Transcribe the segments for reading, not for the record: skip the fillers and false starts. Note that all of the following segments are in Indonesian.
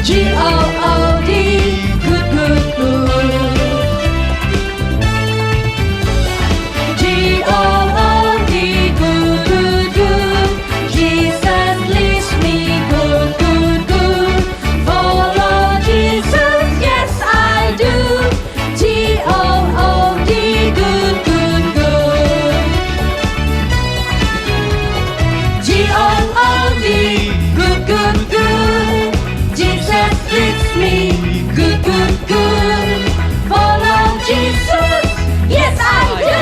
G-O-O-D, good, good, good. G-O-O-D, good, good, good. Jesus leads me good, good, good. Follow Jesus, yes I do. G-O-O-D, good, good, good. G-O-O-D, good, good, good. Jesus leads me good, good, good. Follow Jesus, yes I do.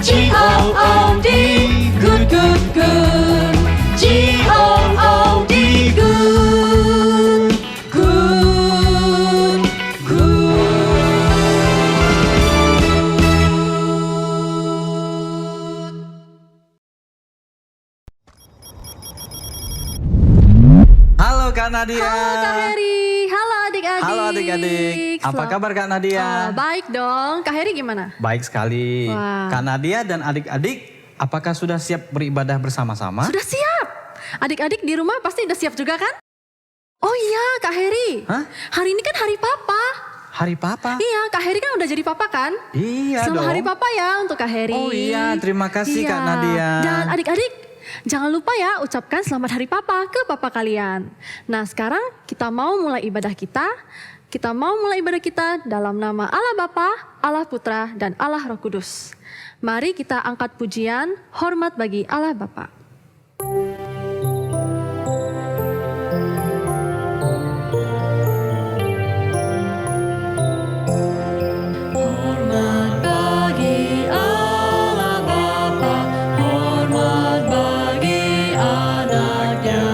G-O-O-D, good, good, good. G-O-O-D, good, good, good. Halo Kak Nadia. Halo Kak Heri, halo adik-adik. Halo adik-adik. Apa kabar Kak Nadia? Baik dong, Kak Heri gimana? Baik sekali. Wah. Kak Nadia dan adik-adik, apakah sudah siap beribadah bersama-sama? Sudah siap. Adik-adik di rumah pasti udah siap juga kan? Oh iya Kak Heri, Hah? hari ini kan hari papa. Hari Papa? Iya, Kak Heri kan udah jadi papa kan? Iya Selamat dong. hari papa ya untuk Kak Heri. Oh iya, terima kasih Kak Nadia. Dan adik-adik, jangan lupa ya ucapkan selamat hari papa ke papa kalian. Nah sekarang kita mau mulai ibadah kita. Kita mau mulai ibadah kita dalam nama Allah Bapa, Allah Putra, dan Allah Roh Kudus. Mari kita angkat pujian, hormat bagi Allah Bapa. Hormat bagi Allah Bapa, hormat bagi anaknya,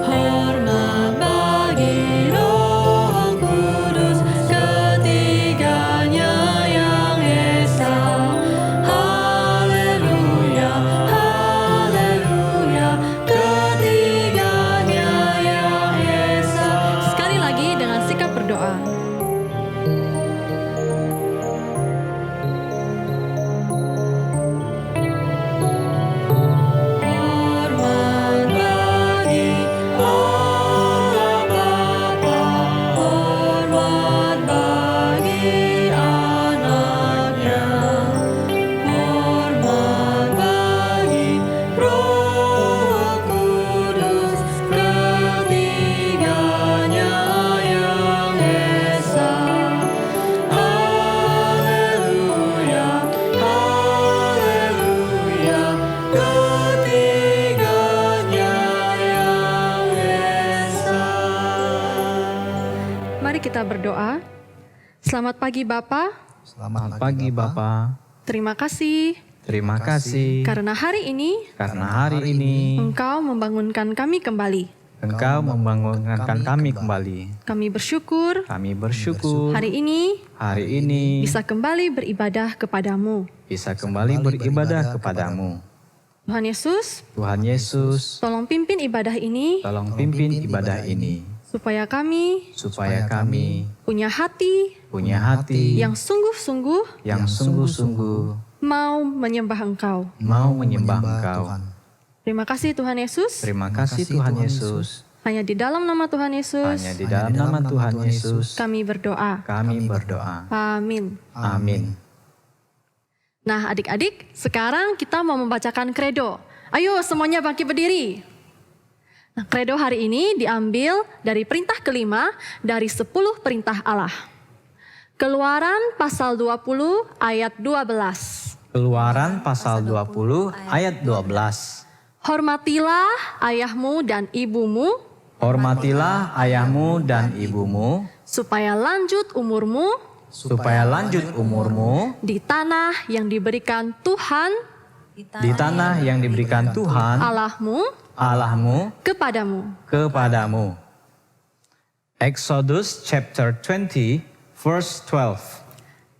hormat bagi Roh Kudus, ketiganya yang esa. Haleluya, haleluya, ketiganya yang esa. Sekali lagi dengan sikap berdoa. Hormat bagi Allah Bapa, hormat bagi anaknya, hormat bagi Roh Kudus, ketiganya yang esa. Haleluya, haleluya, ketiganya yang esa. Mari kita berdoa. Selamat pagi Bapa, Selamat pagi Bapak. terima kasih Terima kasih karena hari ini karena hari ini Engkau membangunkan kami kembali. Engkau membangunkan kami kembali. Kami bersyukur Kami bersyukur hari ini hari ini bisa kembali beribadah kepadamu. bisa kembali beribadah kepadamu. Tuhan Yesus, Tuhan Yesus, tolong pimpin ibadah ini tolong pimpin ibadah ini supaya kami supaya kami punya hati punya hati yang sungguh-sungguh yang sungguh-sungguh mau menyembah Engkau. mau menyembah Engkau. Terima kasih Tuhan Yesus. Terima kasih Tuhan Yesus. Hanya di dalam nama Tuhan Yesus Hanya di dalam nama Tuhan Yesus kami berdoa. kami berdoa. Amin. Amin. Nah adik-adik, sekarang kita mau membacakan kredo. Ayo semuanya bangkit berdiri. Nah, kredo hari ini diambil dari perintah kelima dari 10 perintah Allah. Keluaran pasal 20 ayat 12. Keluaran pasal 20 ayat 12. Hormatilah ayahmu dan ibumu Hormatilah ayahmu dan ibumu supaya lanjut umurmu supaya lanjut umurmu di tanah yang diberikan Tuhan di tanah yang diberikan Tuhan Allahmu kepadamu. kepadamu. Exodus chapter 20 verse 12.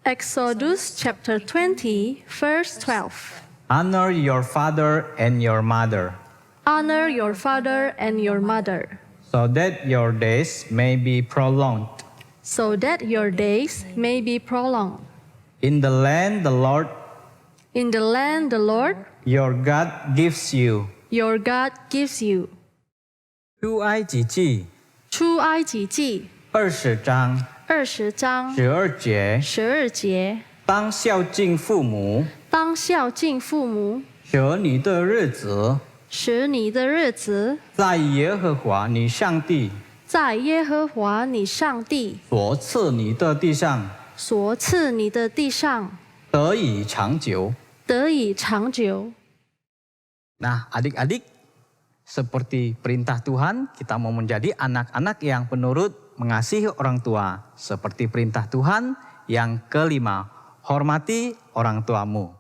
Exodus chapter 20 verse 12. Honor your father and your mother, Honor your father and your mother, so that your days may be prolonged so that your days may be prolonged. in the land the Lord In the land the Lord your God gives you. your God gives you. 出埃及记出埃及记20章20章12节， 12节，当孝敬父母，当孝敬父母，舍你的日子，使你的日子在耶和华你上帝在耶和华你上帝所赐你的地上所赐你的地上得以长久。得以长久。 Nah, adik-adik, seperti perintah Tuhan, kita mau menjadi anak-anak yang penurut mengasihi orang tua. Seperti perintah Tuhan yang kelima, hormati orang tuamu.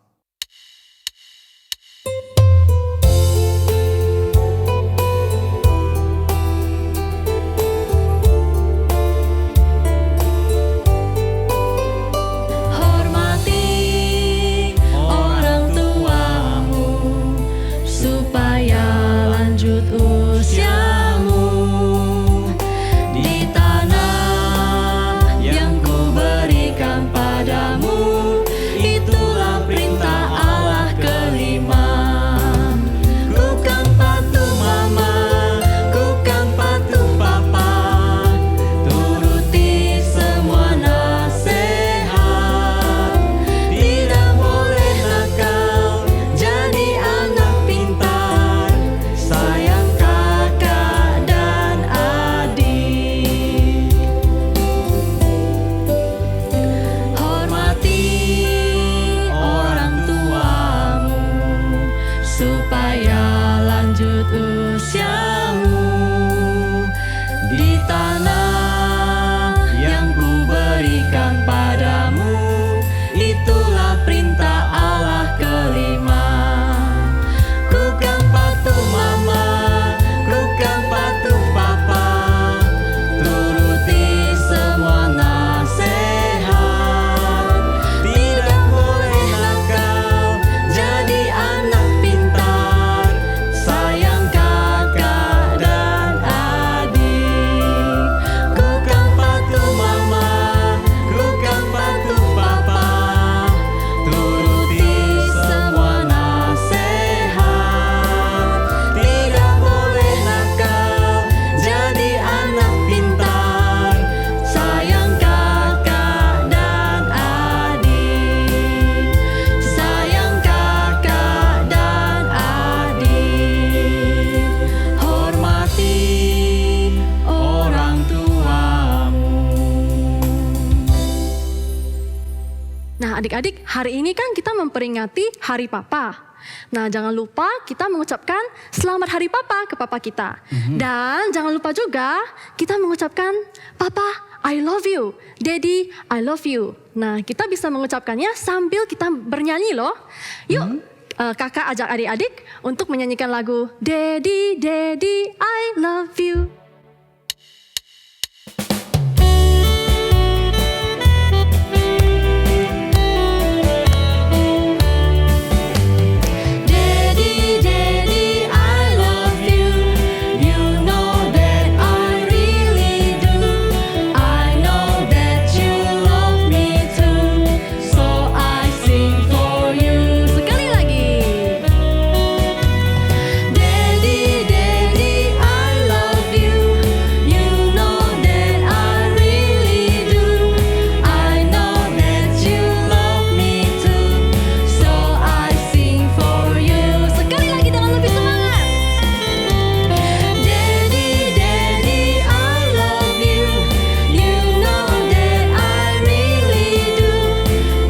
Hormati orang tuamu supaya lanjut usiamu di tanah yang kuberikan padamu. Itulah perintah Allah kelima. Ku kan patuh mama, ku kan patuh papa, turuti semua nasihat. Tidak boleh nakal, jadi anak pintar, sayang kakak dan adik. Hormati orang tuamu supaya lanjut usiamu di tanah yang kuberikan padamu. Itulah perintah Allah kelima. Ku kan patuh mama, ku kan patuh papa, turuti semua nasihat. Tidak boleh nakal, jadi anak pintar, sayang kakak dan adik. Ku kan patuh mama, ku kan patuh papa, turuti semua nasihat. Tidak boleh nakal, jadi anak pintar, sayang kakak dan adik. Sayang kakak dan adik. Hormati orang tuamu. Nah, adik-adik, hari ini kan kita memperingati Hari Papa. Nah, jangan lupa kita mengucapkan Selamat Hari Papa ke Papa kita. Dan jangan lupa juga kita mengucapkan Papa, I love you. Daddy, I love you. Nah, kita bisa mengucapkannya sambil kita bernyanyi loh. Yuk, kakak ajak adik-adik untuk menyanyikan lagu Daddy, Daddy, I love you. Daddy, Daddy, I love you. You know that I really do. I know that you love me too. So I sing for you. Sekali lagi. Daddy, Daddy, I love you. You know that I really do. I know that you love me too. So I sing for you. Sekali lagi dengan lebih semangat. Daddy, Daddy, I love you. You know that I really do.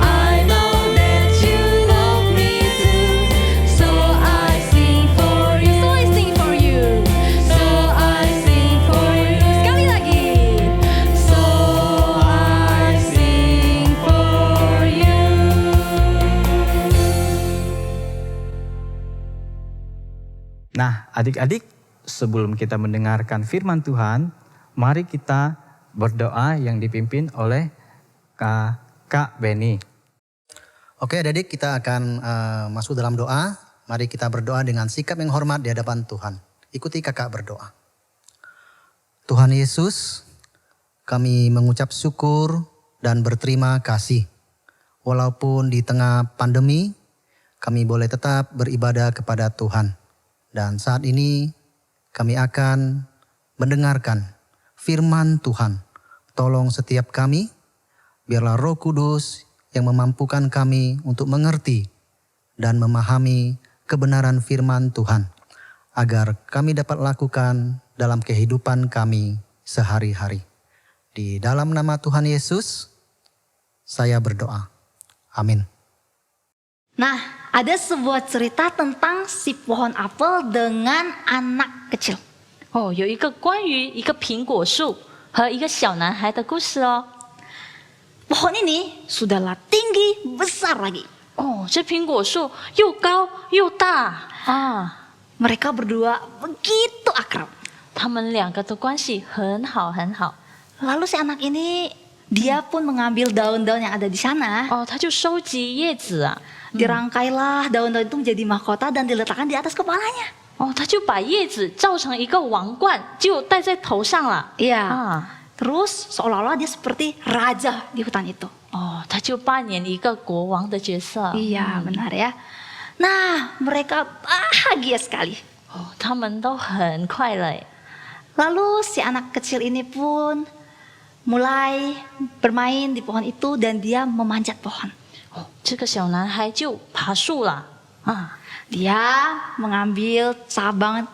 I know that you love me too. So I sing for you. So I sing for you. So I sing for you. Sekali lagi. So I sing for you. Nah, adik-adik, sebelum kita mendengarkan firman Tuhan, mari kita berdoa yang dipimpin oleh Kak Benny. Oke adik-adik, kita akan masuk dalam doa. Mari kita berdoa dengan sikap yang hormat di hadapan Tuhan. Ikuti kakak berdoa. Tuhan Yesus, kami mengucap syukur dan berterima kasih. Walaupun di tengah pandemi, kami boleh tetap beribadah kepada Tuhan. Dan saat ini kami akan mendengarkan firman Tuhan. Tolong setiap kami, biarlah Roh Kudus yang memampukan kami untuk mengerti dan memahami kebenaran firman Tuhan, agar kami dapat lakukan dalam kehidupan kami sehari-hari. Di dalam nama Tuhan Yesus, saya berdoa. Amin. Nah, ada sebuah cerita tentang si pohon apel dengan anak kecil. 哦，有一个关于一个苹果树和一个小男孩的故事哦。 Pohon ini sudahlah tinggi, besar lagi. 哦，这苹果树又高又大啊， Mereka berdua begitu akrab. 他们两个的关系很好很好。 Lalu si anak ini, dia pun mengambil daun-daun yang ada di sana. 哦，他就收集叶子啊， Dirangkailah daun-daun itu menjadi mahkota dan diletakkan di atas kepalanya. 哦，他就把叶子造成一个王冠，就戴在头上了。 Iya. 啊， Terus seolah-olah dia seperti raja di hutan itu. 哦，他就扮演一个国王的角色。 Iya, benar ya. Nah, mereka bahagia sekali. 哦，他们都很快乐。 Lalu si anak kecil ini pun mulai bermain di pohon itu dan dia memanjat pohon. 哦，这个小男孩就爬树了啊。 Dia mengambil cabang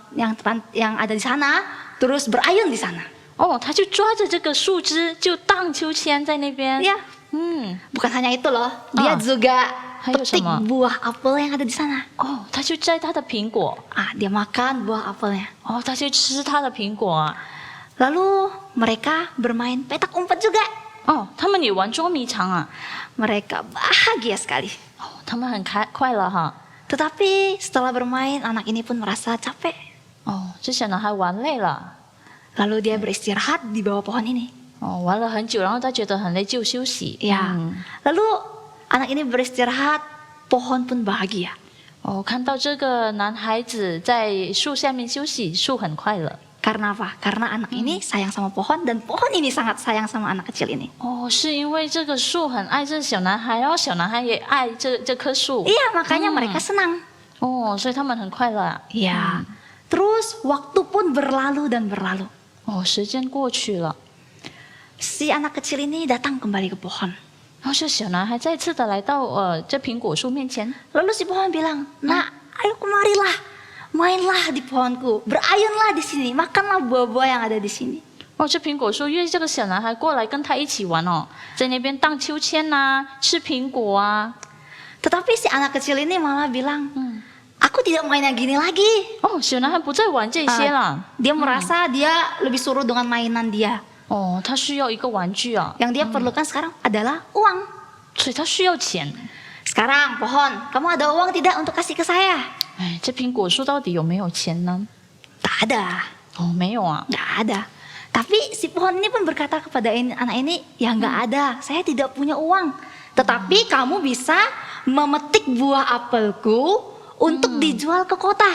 yang ada di sana, terus berayun di sana. 哦，他就抓着这个树枝就荡秋千在那边。 Ya, 嗯， bukan hanya itu loh, dia juga Hayo petik sama. buah apel yang ada di sana. 哦，他就摘他的苹果。 Dia makan buah apelnya. 哦，他就吃他的苹果啊。 Lalu mereka bermain petak umpet juga. 哦，他们也玩捉迷藏啊。 Mereka bahagia sekali. 哦，他们很快乐哈。 Tetapi setelah bermain, anak ini pun merasa capek. 哦，这小男孩玩累了。 Lalu dia beristirahat di bawah pohon ini. 哦，玩了很久，然后他觉得很累，就休息。 Ya. 嗯 Lalu anak ini beristirahat, pohon pun bahagia. 哦，看到这个男孩子在树下面休息，树很快乐。 Karena apa? Karena anak ini sayang sama pohon dan pohon ini sangat sayang sama anak kecil ini. 哦，是因为这个树很爱这个小男孩，然后小男孩也爱这棵树。 Iya, makanya mereka senang. 哦，所以他们很快乐啊。 Iya. Terus waktu pun berlalu dan berlalu. 哦，时间过去了， Si anak kecil ini datang kembali ke pohon. 然后这小男孩再次的来到这苹果树面前。 Lalu si pohon bilang, "Nak, ayo kemarilah. Mainlah di pohonku. Berayunlah di sini. Makanlah buah-buah yang ada di sini." 哦，这苹果树约这个小男孩过来跟他一起玩哦，在那边荡秋千呐、吃苹果啊。 Tetapi si anak kecil ini malah bilang, "Aku tidak main yang gini lagi." 哦，小男孩不再玩这些了。 Dia merasa dia lebih suruh dengan mainan dia. 哦，他需要一个玩具啊， Yang dia perlukan sekarang adalah uang. 所以他需要钱。 Sekarang pohon, kamu ada uang tidak untuk kasih ke saya? 哎，这苹果树到底有没有钱呢？ Tak ada, 哦，没有啊。 nggak ada. Tapi si pohon ini pun berkata kepada anak ini, ya nggak ada, saya tidak punya uang. Tetapi kamu bisa memetik buah apelku untuk dijual ke kota.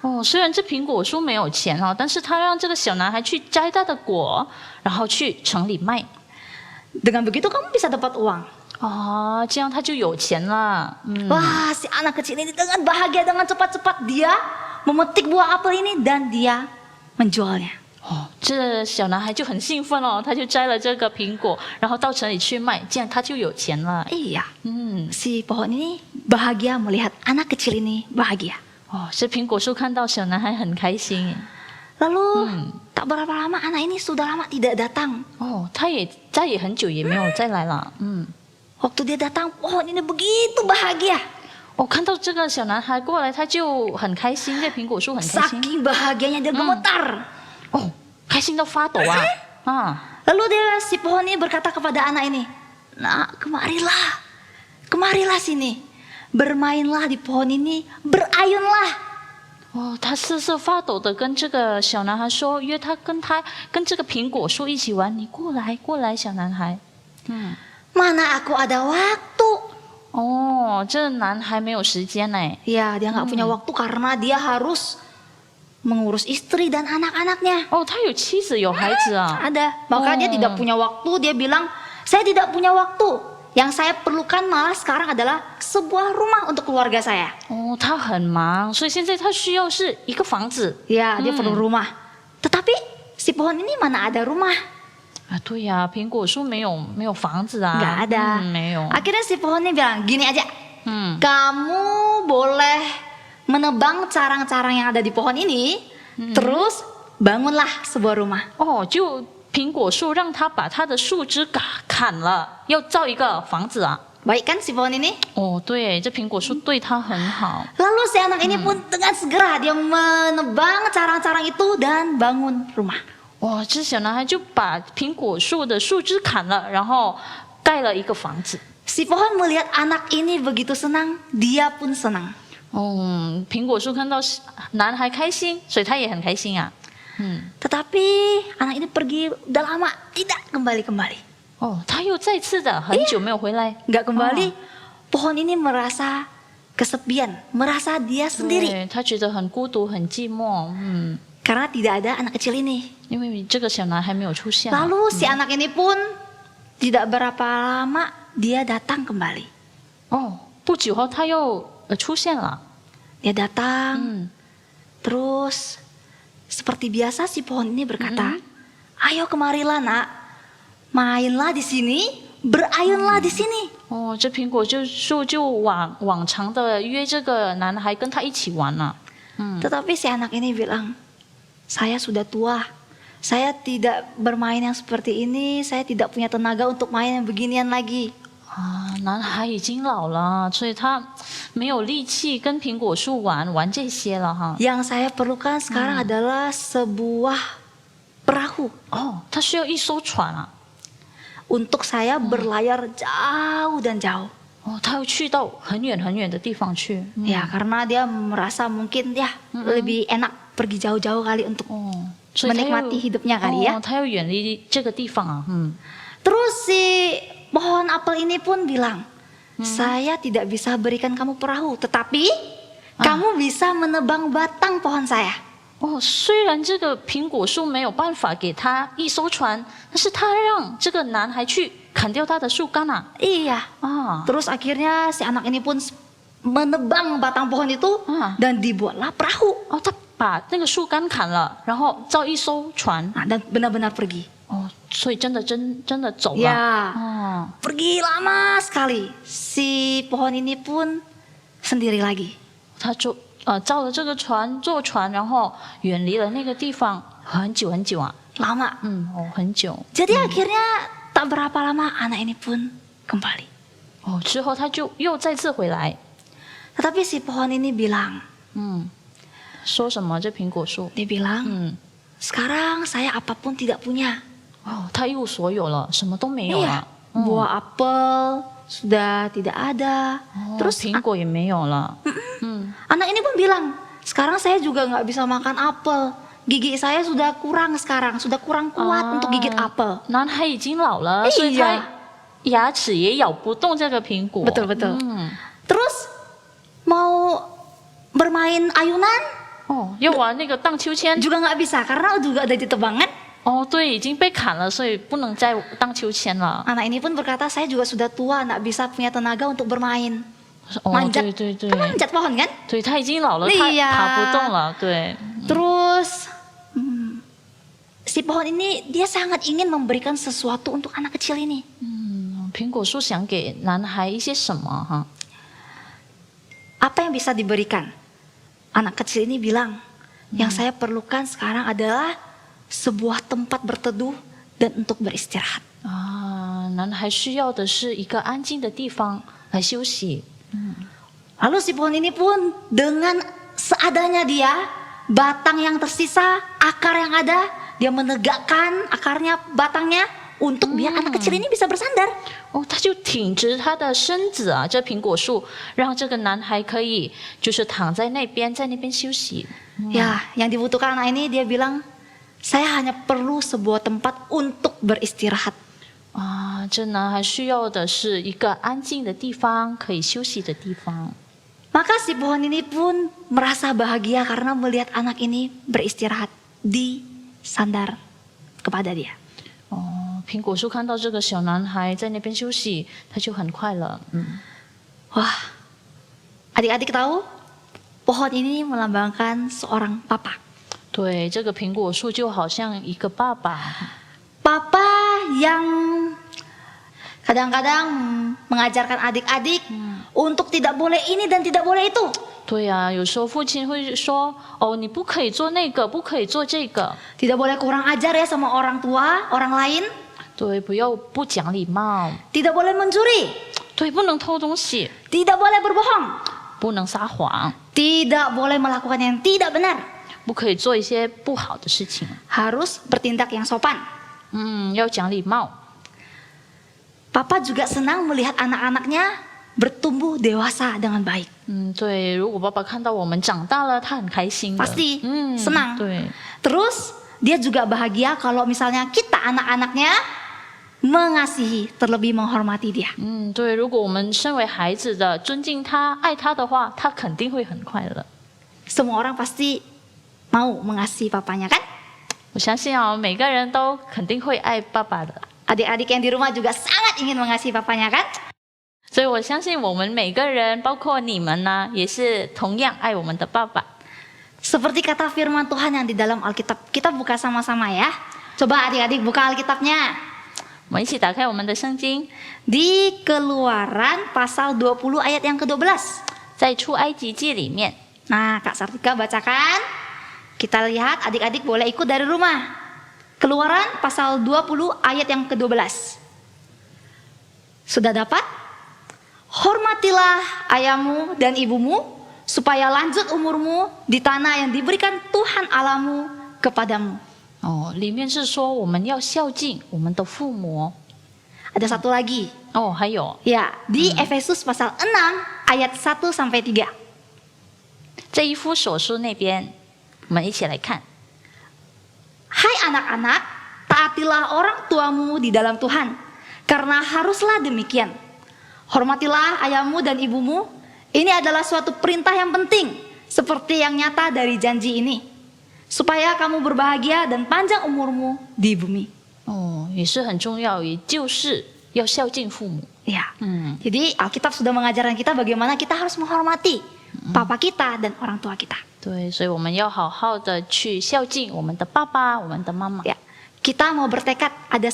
哦，虽然这苹果树没有钱哦，但是他让这个小男孩去摘他的果，然后去城里卖。 Dengan begitu kamu bisa dapat uang. 哦，这样他就有钱了。嗯， Wah, si anak kecil ini dengan bahagia, dengan cepat-cepat dia memetik buah apel ini dan dia menjualnya. 哦，这小男孩就很兴奋哦，他就摘了这个苹果，然后到城里去卖，这样他就有钱了。 Iya, 嗯， si pohon ini bahagia melihat anak kecil ini bahagia. 哦，这苹果树看到小男孩很开心。 Lalu tak berapa lama anak ini sudah lama tidak datang. 哦，他也再也很久也没有再来了。嗯， Waktu dia datang, pohon ini begitu bahagia. 我、看到这个小男孩过来，他就很开心，这苹果树很开心。 Saking bahagianya dia gemetar. 哦，开心到发抖啊！啊， Lalu si pohon ini berkata kepada anak ini, "Nak, kemarilah sini. Bermainlah di pohon ini, berayunlah." 哦，他瑟瑟发抖的跟这个小男孩说，约他跟这个苹果树一起玩，你过来过来，小男孩。嗯， Mana aku ada waktu. 哦，这男孩没有时间呢。 Ya, dia nggak punya waktu karena dia harus mengurus istri dan anak-anaknya. 哦，他有妻子有孩子啊。 Ada. Maka dia tidak punya waktu. Dia bilang, "Saya tidak punya waktu. Yang saya perlukan malah sekarang adalah sebuah rumah untuk keluarga saya." 哦，他很忙，所以现在他需要是一个房子。 Ya, dia perlu rumah. Tetapi si si pohon ini mana ada rumah? 啊，对呀、苹果树没有房子啊， Nggak ada. 没有， Akhirnya si pohon ini bilang, gini aja. 嗯 Kamu boleh menebang carang-carang yang ada di pohon ini, terus bangunlah sebuah rumah. 哦，就苹果树让他把它的树枝砍了，要造一个房子啊。 Baik kan si pohon ini? 哦，对，这苹果树对他很好。 Lalu si anak ini pun dengan segera dia menebang carang-carang itu dan bangun rumah. 哇，这小男孩就把苹果树的树枝砍了，然后盖了一个房子。 Si pohon melihat anak ini begitu senang, dia pun senang. 哦，苹果树看到男孩开心，所以他也很开心啊。嗯， Tetapi anak ini pergi udah lama, tidak kembali-kembali. 哦，他又再次的很久没有回来。 Nggak kembali, pohon ini merasa kesepian, merasa dia sendiri. 对，他觉得很孤独、很寂寞。嗯， Karena tidak ada anak kecil ini. 因为这个小男孩没有出现。 Lalu si anak ini pun tidak berapa lama dia datang kembali. 哦，不久后他又出现了。 Dia datang, 嗯， terus seperti biasa si pohon ini berkata, ayo kemarilah nak, mainlah di sini, berayunlah di sini. 哦，这苹果树就往常的约这个男孩跟他一起玩了。嗯， Tetapi si anak ini bilang, saya sudah tua, saya tidak bermain yang seperti ini, saya tidak punya tenaga untuk main yang beginian lagi. 啊，男孩已经老了，所以他没有力气跟苹果树玩这些了哈。 Yang saya perlukan sekarang adalah sebuah perahu 哦，他需要一艘船啊。 untuk saya berlayar jauh dan jauh. 哦，他要去到很远很远的地方去。 Ya karena dia merasa mungkin ya lebih enak pergi jauh-jauh kali untuk 哦，所以他 menikmati 又 hidupnya kali ya. 哦，他要远离这个地方啊。嗯， Terus si pohon apel ini pun bilang, saya tidak bisa berikan kamu perahu, tetapi kamu bisa menebang batang pohon saya. 哦，虽然这个苹果树没有办法给他一艘船，但是他让这个男孩去砍掉他的树干啊。 Iya. 啊， Terus akhirnya si anak ini pun menebang batang pohon itu dan dibuatlah perahu. 哦，他把那个树干砍了，然后造一艘船。 Nah, dan benar-benar pergi. 哦，所以真的走了。 Ya, 哦， pergi lama sekali. Si pohon ini pun sendiri lagi. 他造了这个船，坐船，然后远离了那个地方很久很久啊。 Lama. 嗯，哦，很久。 Jadi akhirnya tak berapa lama anak ini pun kembali. 哦，之后他就又再次回来。 Tetapi si pohon ini bilang, 嗯，说什么？这苹果树？ dia bilang, 嗯， sekarang saya apapun tidak punya. 哦，他一无所有了，什么都没有 Iya, 了。 buah apel sudah tidak ada. 哦， Terus 苹果也没有了。嗯， anak ini pun bilang, sekarang saya juga nggak bisa makan apel. Gigi saya sudah kurang sekarang, sudah kurang kuat untuk gigit apel. 男孩已经老了，所以他牙齿也咬不动这个苹果。 Betul betul. 嗯， Terus mau bermain ayunan 哦，要玩那个荡秋千。 juga nggak bisa karena juga udah ditebangan. 哦，对，已经被砍了，所以不能再荡秋千了。 Anak ini pun berkata, saya juga sudah tua, nggak bisa punya tenaga untuk bermain. 哦， Manjat, 对对对， kan manjat pohon kan? 对他已经老了， Iya. 他爬不动了。对， Terus si pohon ini dia sangat ingin memberikan sesuatu untuk anak kecil ini. 苹果树想给男孩一些什么哈？ Apa yang bisa diberikan? Anak kecil ini bilang, yang saya perlukan sekarang adalah sebuah tempat berteduh dan untuk beristirahat. 啊，男孩需要的是一个安静的地方来休息。 Lalu si pohon ini pun dengan seadanya dia, batang yang tersisa, akar yang ada, dia menegakkan akarnya, batangnya untuk biar anak kecil ini bisa bersandar. 哦，他就挺直他的身子啊，这苹果树让这个男孩可以就是躺在那边，在那边休息。 Ya, yang dibutuhkan anak ini dia bilang, saya hanya perlu sebuah tempat untuk beristirahat. 啊，这男孩需要的是一个安静的地方，可以休息的地方。 Maka si pohon ini pun merasa bahagia karena melihat anak ini beristirahat di sandar kepada dia. 哦，苹果树看到这个小男孩在那边休息，他就很快乐。嗯， Wah, adik-adik tahu? Pohon ini melambangkan seorang papa. 对，这个苹果树就好像一个爸爸。 Papa yang kadang-kadang mengajarkan adik-adik untuk tidak boleh ini dan tidak boleh itu. 对呀、有时候父亲会说：“哦，你不可以做那个，不可以做这个。 Tidak boleh kurang ajar ya sama orang tua, orang lain. ”对，不讲礼貌。 Tidak boleh mencuri. 对，不能偷东西， Tidak boleh berbohong. 不能撒谎， Tidak boleh melakukan yang tidak benar. 不可以做一些不好的事情。 Harus bertindak yang sopan. 要讲礼貌。 Papa juga senang melihat anak-anaknya bertumbuh dewasa dengan baik. 对，如果爸爸看到我们长大了，他很开心的。 Pasti senang. 对， Terus dia juga bahagia kalau misalnya kita anak-anaknya mengasihi, terlebih menghormati dia. 对，如果我们身为孩子的尊敬他、爱他的话，他肯定会很快乐。 Semua orang pasti mau mengasihi papanya kan? 我相信啊，每个人都肯定会爱爸爸的。 Adik-adik yang di rumah juga sangat ingin mengasihi papanya kan? 所以我相信我们每个人，包括你们呢，也是同样爱我们的爸爸。 Seperti kata firman Tuhan yang di dalam Alkitab. Kita buka sama-sama ya. Coba adik-adik buka Alkitabnya. 我们一起打开我们的圣经， Di Keluaran pasal 20 ayat yang ke-12. 在出埃及记里面， Nah, Kak Sartika bacakan. Kita lihat adik-adik boleh ikut dari rumah. Keluaran pasal 20 ayat yang ke-12. Sudah dapat? Hormatilah ayahmu dan ibumu supaya lanjut umurmu di tanah yang diberikan Tuhan Allahmu kepadamu. 里面是说我们要孝敬我们的父母。 Ada satu lagi. 还有 Ya, di Efesus pasal 6 ayat 1 sampai 3. 这一夫所书那边，我们一起来看。 Hai anak-anak, taatilah orang tuamu di dalam Tuhan, karena haruslah demikian. Hormatilah ayahmu dan ibumu. Ini adalah suatu perintah yang penting, seperti yang nyata dari janji ini, supaya kamu berbahagia dan panjang umurmu di bumi. 也是很重要，也就是要孝敬父母。 Ya, jadi Alkitab sudah mengajarkan kita bagaimana kita harus menghormati papa kita dan orang tua kita. 对，所以我们要好好的去孝敬我们的爸爸、我们的妈妈。 Ya, kita mau bertekad ada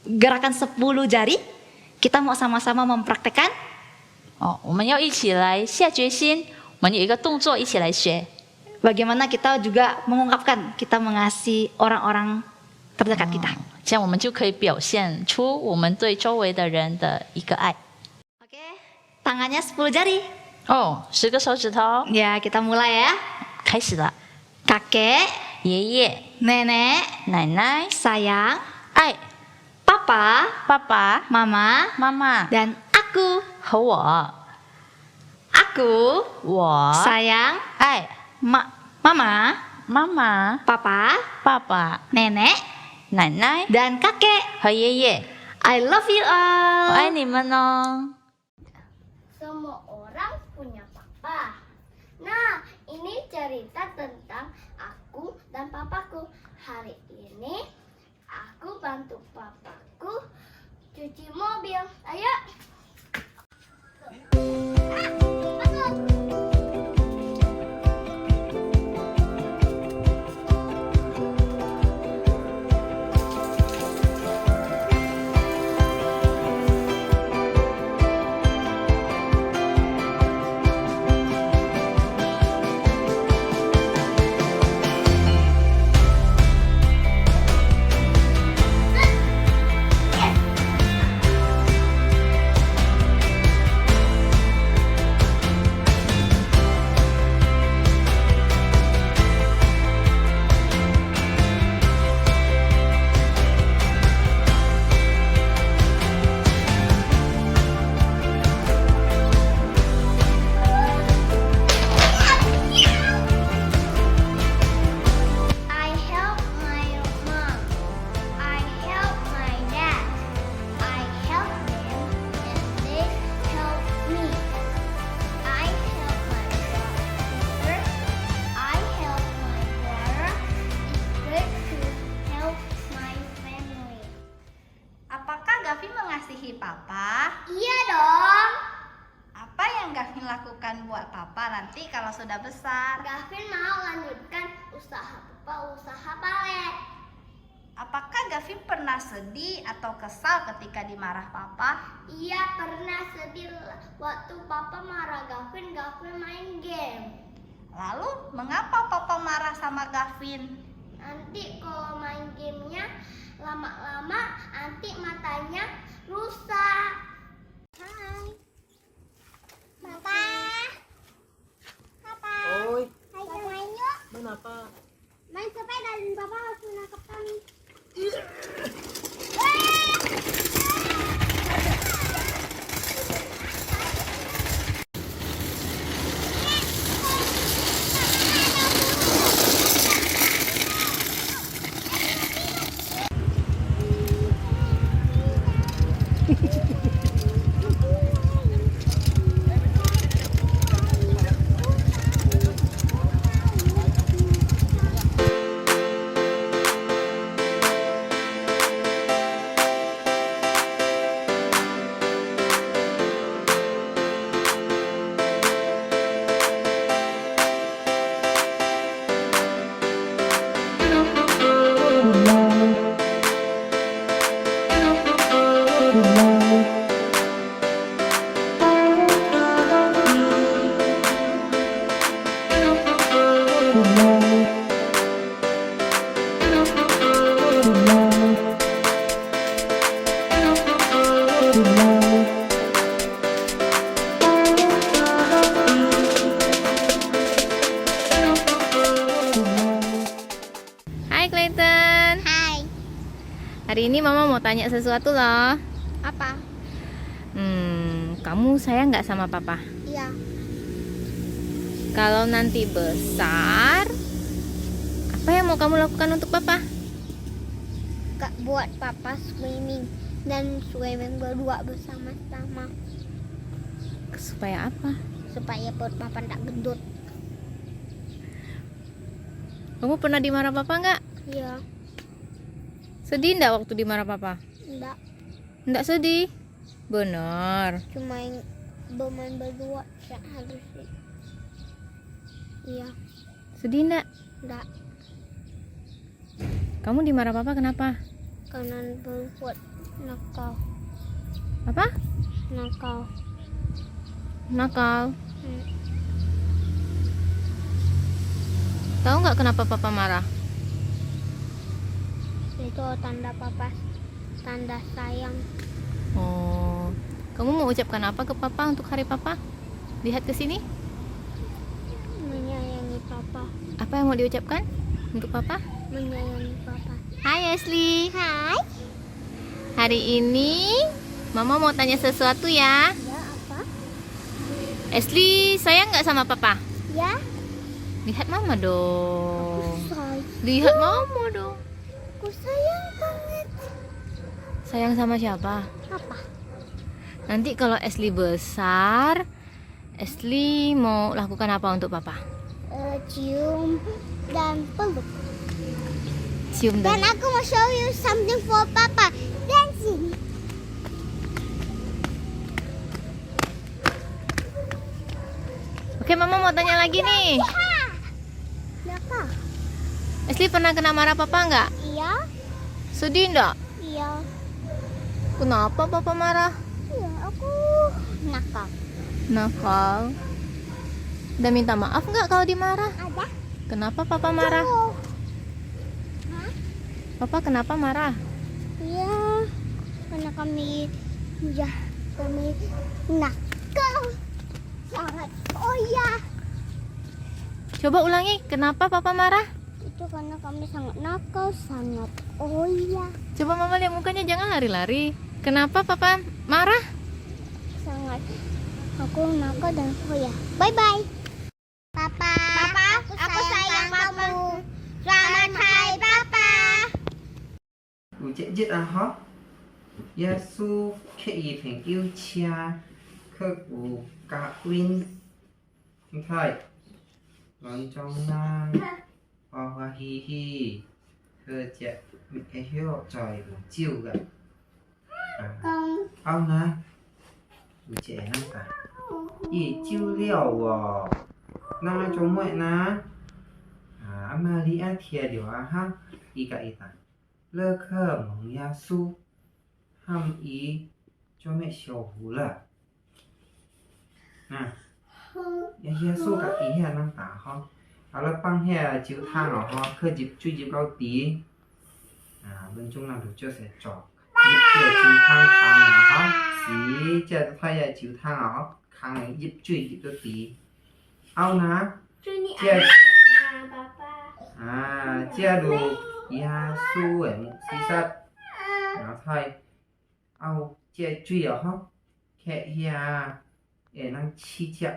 gerakan 10 jari. Kita mau sama-sama mempraktekkan. 我们要一起来下决心，我们有一个动作一起来学。 Bagaimana kita juga mengungkapkan kita mengasihi orang-orang terdekat kita. 这样我们就可以表现出我们对周围的人的一个爱。 Oke, tangannya 10 jari. 10个手指头， Ya, kita mulai ya. 开始了。 Kakek, 爷爷、 nenek, 奶奶、 sayang, 爱 papa, 爸爸、 mama, 妈妈 dan aku. 和我， Aku 我 sayang 爱 mama, 妈妈、 papa, 爸爸、 nenek, 奶奶 dan kakek. 和爷爷。 I love you 我 all. 爱你们哦。 Semua orang punya papa. Nah, ini cerita tentang aku dan papaku. Hari ini aku bantu papaku cuci mobil. Ayo. Masuk. I help my mom. I help my dad. I help them and they help me. I help my sister. I help my brother. It's good to help my family. Apakah Gavin mengasihi Papa? Iya dong. Apa yang Gavin lakukan buat Papa nanti kalau sudah besar? Gavin mau lanjutkan usaha Papa usaha balet. Apakah Gavin pernah sedih atau kesal ketika dimarah papa? Iya, pernah sedih waktu Papa marah Gavin main game. Lalu mengapa papa marah sama Gavin? Nanti kalau main gamenya lama-lama nanti matanya rusak. Hai. Papa. Papa. Oi, Ayo main yuk. kenapa? Main sepeda dan Papa harus menangkap kami. Hai Clayton. Hai. Hari ini Mama mau tanya sesuatu loh. Apa? Kamu sayang nggak sama Papa? Iya. Kalau nanti besar, apa yang mau kamu lakukan untuk Papa? Kak buat Papa swimming dan swimming berdua bersama-sama Supaya apa? supaya perut Papa tak gendut. Kamu pernah dimarah Papa nggak? Iya. Sedih nggak waktu dimarah Papa? Enggak, Nggak sedih. Benar. cuma bermain berdua harusnya. Iya, Sedih nggak? enggak. Kamu dimarah Papa kenapa? Karena berbuat nakal. Apa? Nakal. Nakal. Hmm. Tahu nggak kenapa Papa marah? Itu tanda Papa, tanda sayang. Oh, kamu mau ucapkan apa ke Papa untuk hari Papa? Lihat ke sini. Menyayangi Papa. Apa yang mau diucapkan untuk Papa? Menyayangi Papa. Hai Ashley. Hai. Hari ini Mama mau tanya sesuatu ya. Ya, apa? Ashley sayang nggak sama Papa? Ya. Lihat Mama dong. Sayang. Lihat Mama dong. Aku sayang banget. Sayang sama siapa? Apa? Nanti kalau Ashley besar, Ashley mau lakukan apa untuk Papa? Cium dan peluk. Cium Dan dan aku mau show you something for Papa. Dancing. Oke, Mama mau tanya lagi nih. Kenapa? Ashley pernah kena marah Papa nggak? Iya. Sedih nggak? Iya. Kenapa Papa marah? Iya, aku nakal. Nakal. Udah minta maaf nggak kalau dimarah? Ada? Kenapa Papa marah? Oh. Hah? Papa kenapa marah? Iya. Karena kami nakal. Sangat. Oh iya. Coba ulangi, kenapa Papa marah? Itu karena kami sangat nakal, sangat. Oh iya. Coba Mama lihat mukanya, jangan lari-lari. Kenapa Papa marah? Sangat. Aku nakal dan oh ya. Bye bye. Papa. Papa, aku sayang kamu. Selamat hari Papa. Ủa chết chết à hả? Giêsu khi tình yêu cha khắc của cả quyên thầy còn trong nam hoa hi hi thơ trẻ bị cái hiệu trời của chiều gần Con ông nè của trẻ năm cả gì chiêu liều à năm cho mẹ nè à 阿玛利亚贴着啊哈，伊甲伊答，勒克蒙耶稣，ham伊做咩小胡了？耶稣甲伊遐能打吼，啊了放遐酒汤哦吼，去入水入到底，恁种人就做些做，入这酒汤啊吼，是这太呀酒汤啊吼，汤入水入到底，后呢，这这路耶稣的牧师室，然后太，后这水哦吼，客遐会能试食。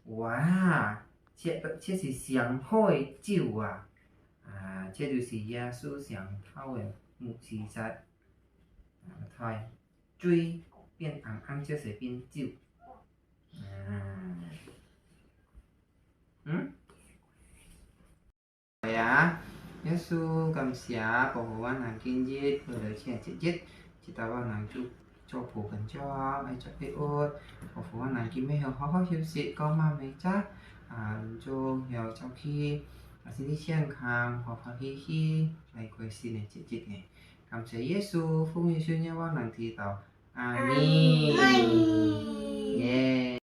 哇，这是上好的酒啊！这就是耶稣上头的牧师室。睇水变红红，这是变酒。係啊，耶穌感謝保護我人今日為了這節日，知道我人做步緊咗，愛做俾我，保護我人今日要好好休息，講媽咪咋，做要早起，身體健康，歡歡喜喜來過新的節日呢。感謝耶穌，奉耶穌名我能知道，阿min. Yeah.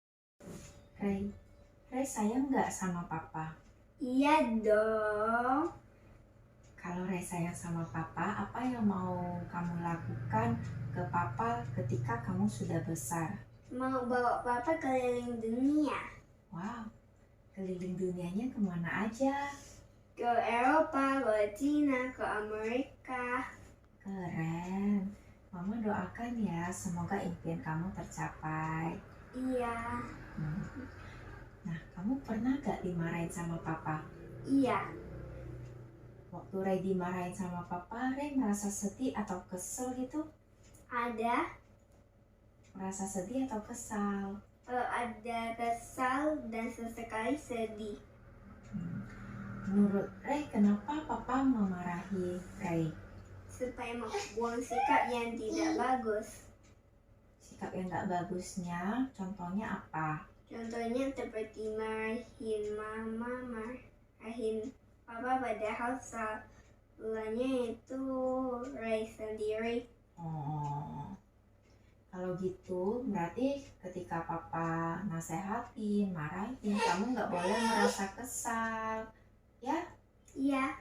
Ray sayang nggak sama papa? Iya dong. Kalau Ray sayang sama papa, apa yang mau kamu lakukan ke papa ketika kamu sudah besar? Mau bawa papa keliling dunia. Wow, keliling dunianya kemana aja? Ke Eropa, ke Cina, ke Amerika. Keren. Mama doakan ya, semoga impian kamu tercapai. Iya. Nah, kamu pernah gak dimarahin sama papa? Iya. Waktu Ray dimarahin sama papa, Ray merasa sedih atau kesel gitu? Ada. Merasa sedih atau kesal? Ada kesal dan sesekali sedih. Menurut Ray, kenapa papa memarahi Ray? Supaya membuang sikap yang tidak bagus. Sikap yang gak bagusnya, contohnya apa? Contohnya seperti marahin mama, marahin papa, padahal salahnya itu Ray sendiri. Oh, kalau gitu berarti ketika papa nasehatin, marahin, kamu nggak boleh merasa kesal, ya? Iya.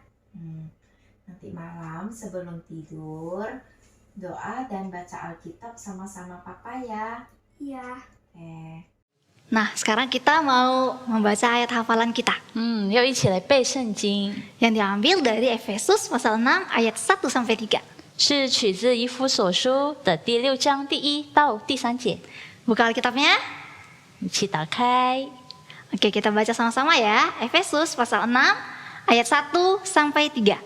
Nanti malam sebelum tidur, doa dan baca Alkitab sama-sama papa ya. Iya. Oke. Nah, sekarang kita mau membaca ayat hafalan kita 要一起来背圣经， yang diambil dari Efesus pasal 6 ayat 1 sampai 3. 是取自以弗所书的第6章第1到第3节。 Buka Alkitabnya. 一起打开， Oke, kita baca sama-sama ya. Efesus pasal 6 ayat 1 sampai 3.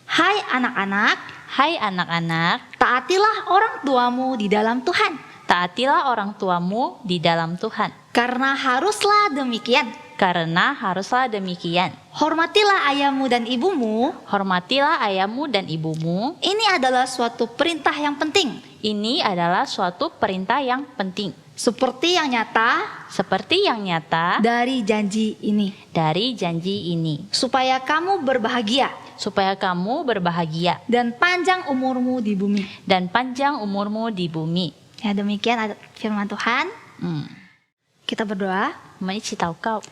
Hai anak-anak, Hai anak-anak, taatilah orang tuamu di dalam Tuhan. taatilah orang tuamu di dalam Tuhan. Karena haruslah demikian. Karena haruslah demikian. Hormatilah ayahmu dan ibumu. Hormatilah ayahmu dan ibumu. Ini adalah suatu perintah yang penting. Ini adalah suatu perintah yang penting. Seperti yang nyata Seperti yang nyata dari janji ini. dari janji ini. Supaya kamu berbahagia Supaya kamu berbahagia dan panjang umurmu di bumi. dan panjang umurmu di bumi. Ya, demikian ada firman Tuhan. Kita berdoa. 我们一起祷告。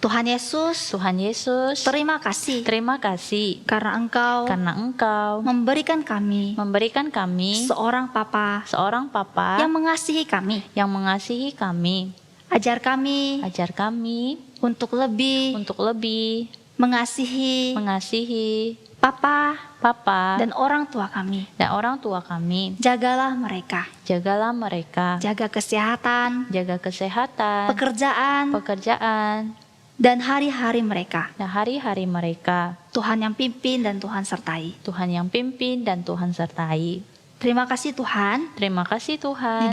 Tuhan Yesus, Tuhan Yesus, terima kasih terima kasih karena Engkau karena Engkau memberikan kami memberikan kami seorang papa seorang papa yang mengasihi kami. yang mengasihi kami. Ajar kami Ajar kami untuk lebih untuk lebih mengasihi mengasihi papa papa dan orang tua kami. dan orang tua kami. Jagalah mereka, Jagalah mereka, jaga kesehatan, jaga kesehatan, pekerjaan, pekerjaan, dan hari-hari mereka. dan hari-hari mereka. Tuhan yang pimpin dan Tuhan sertai. Tuhan yang pimpin dan Tuhan sertai. Terima kasih Tuhan. Terima kasih Tuhan. Di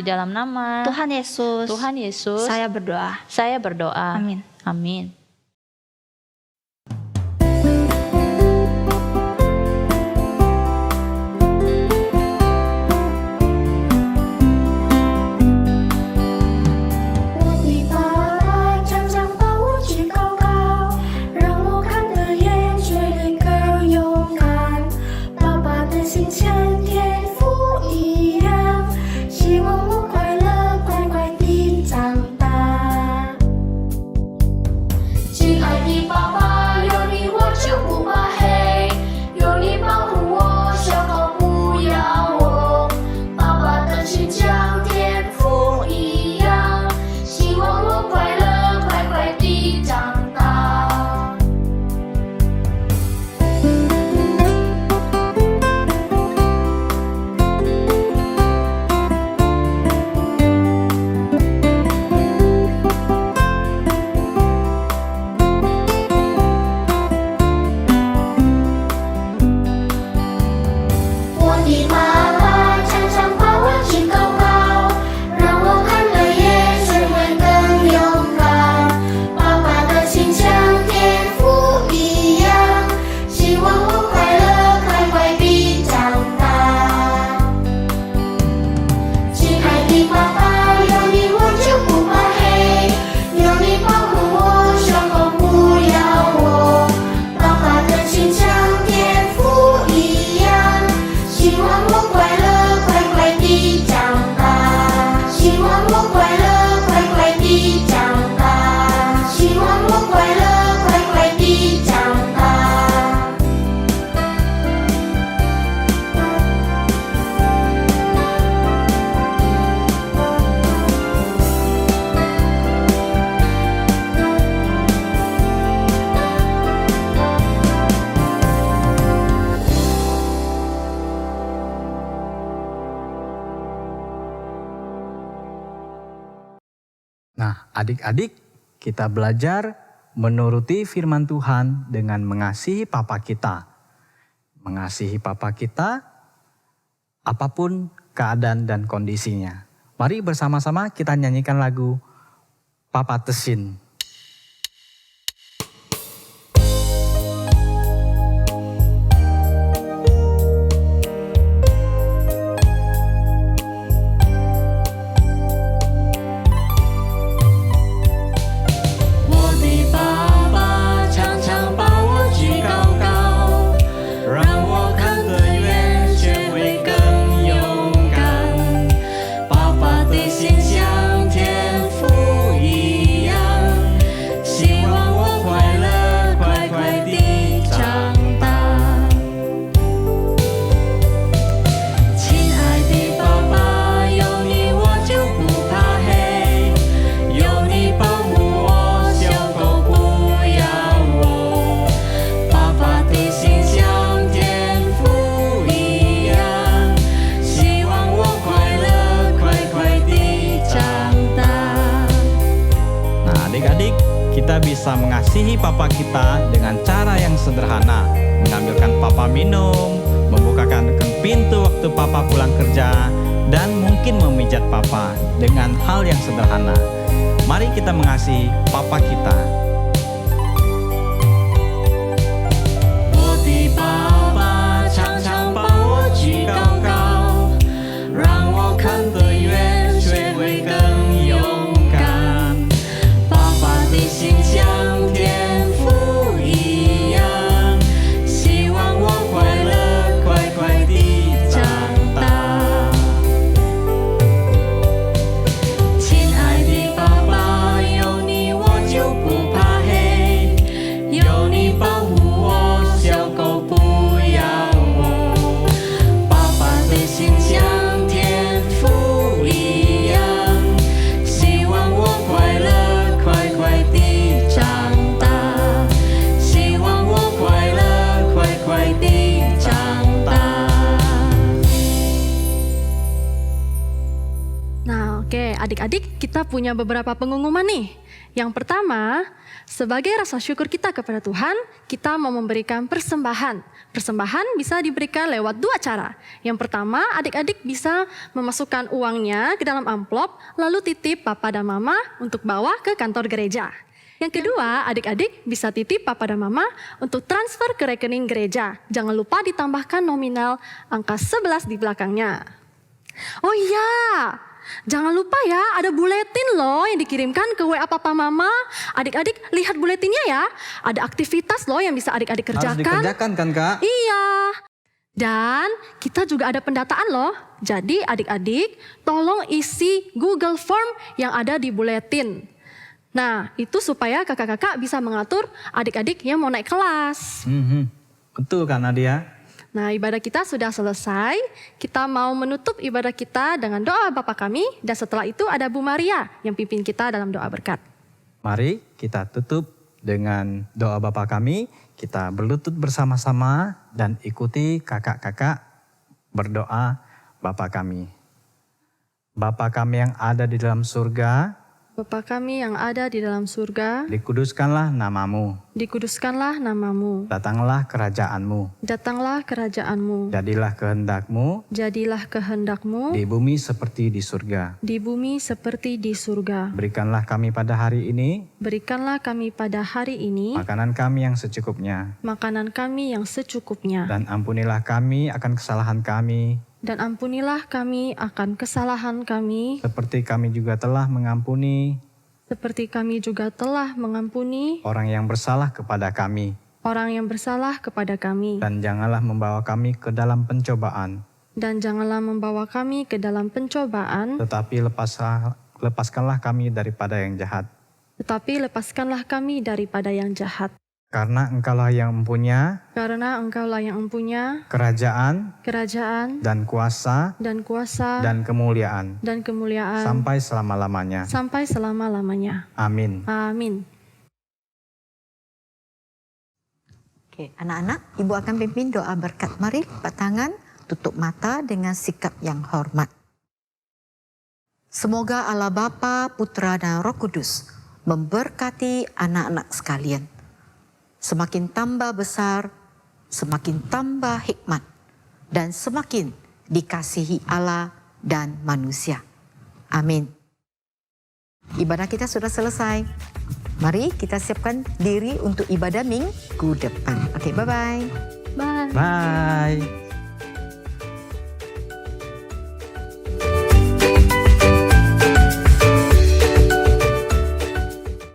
dalam nama Tuhan Yesus, Tuhan Yesus, saya berdoa. saya berdoa. Amin. Amin. 的爸爸常常把我举高高，让我看了也学会更勇敢。爸爸的心像天赋一样，希望我快乐快快地长大。亲爱的爸爸，有你我就不怕黑，有你保护我，小狗不咬我。爸爸的心像天赋一样，希望我快乐快快地长大，希望我快乐快快地长大，希望我快乐快快地长大。Nah, adik-adik, kita belajar menuruti firman Tuhan dengan mengasihi papa kita. Mengasihi papa kita apapun keadaan dan kondisinya. Mari bersama-sama kita nyanyikan lagu Papa Tesin. Adik-adik, kita bisa mengasihi papa kita dengan cara yang sederhana. Mengambilkan papa minum, membukakan pintu waktu papa pulang kerja, dan mungkin memijat papa dengan hal yang sederhana. Mari kita mengasihi papa kita. 我的爸爸常常把我举高高，让我看得远，学会更勇敢。爸爸的心像天赋一样，希望我快乐快快地长大。亲爱的爸爸，有你我就不怕黑，有你保护我，小狗不咬我。爸爸的心像天赋一样，希望我快乐快快地长大，希望我快乐快快地长大。 Nah, oke, adik-adik, kita punya beberapa pengumuman nih. Yang pertama, sebagai rasa syukur kita kepada Tuhan, kita mau memberikan persembahan. Persembahan bisa diberikan lewat dua cara. Yang pertama, adik-adik bisa memasukkan uangnya ke dalam amplop, lalu titip papa dan mama untuk bawa ke kantor gereja. Yang kedua, adik-adik bisa titip papa dan mama untuk transfer ke rekening gereja. Jangan lupa ditambahkan nominal angka 11 di belakangnya. Oh iya, jangan lupa ya, ada buletin loh yang dikirimkan ke WA papa mama. Adik-adik lihat buletinnya ya. Ada aktivitas loh yang bisa adik-adik kerjakan. Harus dikerjakan kan Kak? Iya. Dan kita juga ada pendataan loh. Jadi adik-adik tolong isi Google Form yang ada di buletin. Nah, itu supaya kakak-kakak bisa mengatur adik-adik yang mau naik kelas. Betul kan Nadia? Nah, ibadah kita sudah selesai. Kita mau menutup ibadah kita dengan doa Bapa kami. Dan setelah itu ada Bu Maria yang pimpin kita dalam doa berkat. Mari kita tutup dengan doa Bapa kami. Kita berlutut bersama-sama dan ikuti kakak-kakak berdoa Bapa kami. Bapa kami yang ada di dalam surga, Bapa kami yang ada di dalam surga, dikuduskanlah namamu, dikuduskanlah namamu. datanglah kerajaanmu, Datanglah kerajaanmu, jadilah kehendakmu jadilah kehendakmu di bumi seperti di surga. di bumi seperti di surga. Berikanlah kami pada hari ini Berikanlah kami pada hari ini makanan kami yang secukupnya, makanan kami yang secukupnya. dan ampunilah kami akan kesalahan kami, Dan ampunilah kami akan kesalahan kami, seperti kami juga telah mengampuni seperti kami juga telah mengampuni orang yang bersalah kepada kami. orang yang bersalah kepada kami. Dan janganlah membawa kami ke dalam pencobaan, Dan janganlah membawa kami ke dalam pencobaan, tetapi lepaskanlah kami daripada yang jahat. tetapi lepaskanlah kami daripada yang jahat. Karena Engkaulah yang mempunyai Karena Engkaulah yang mempunyai kerajaan kerajaan dan kuasa dan kuasa dan kemuliaan dan kemuliaan sampai selama-lamanya. sampai selama-lamanya. Amin. Amin. Oke, anak-anak, Ibu akan pimpin doa berkat. Mari lipat tangan, tutup mata dengan sikap yang hormat. Semoga Allah Bapa, Putra dan Roh Kudus memberkati anak-anak sekalian. Semakin tambah besar, semakin tambah hikmat, dan semakin dikasihi Allah dan manusia. Amin. Ibadah kita sudah selesai. Mari kita siapkan diri untuk ibadah minggu depan. Oke, bye-bye. Bye. Bye.